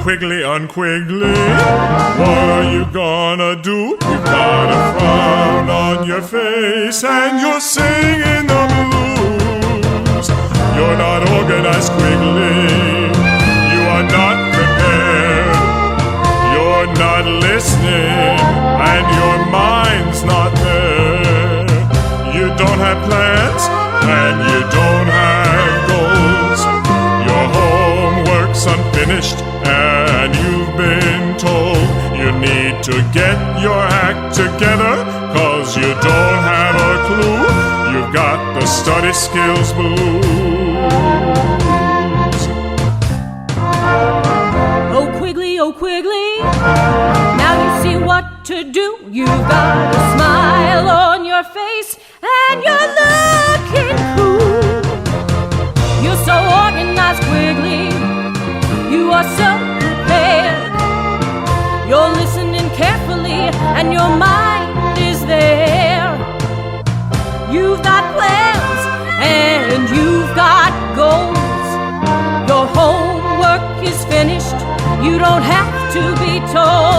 Quigley, Quigley, what are you gonna do? You've got a frown on your face and you're singing the blues. You're not organized, Quigley. You are not prepared. You're not listening and your mind's not there. You don't have plans and you don't have goals. Your homework's unfinished and you've been told you need to get your act together, 'cause you don't have a clue. You've got the study skills blues. Oh Quigley, now you see what to do. You've got a smile on your face and you're looking cool. You're so organized, Quigley. You are so prepared. You're listening carefully and your mind is there. You've got plans and you've got goals. Your homework is finished. You don't have to be told.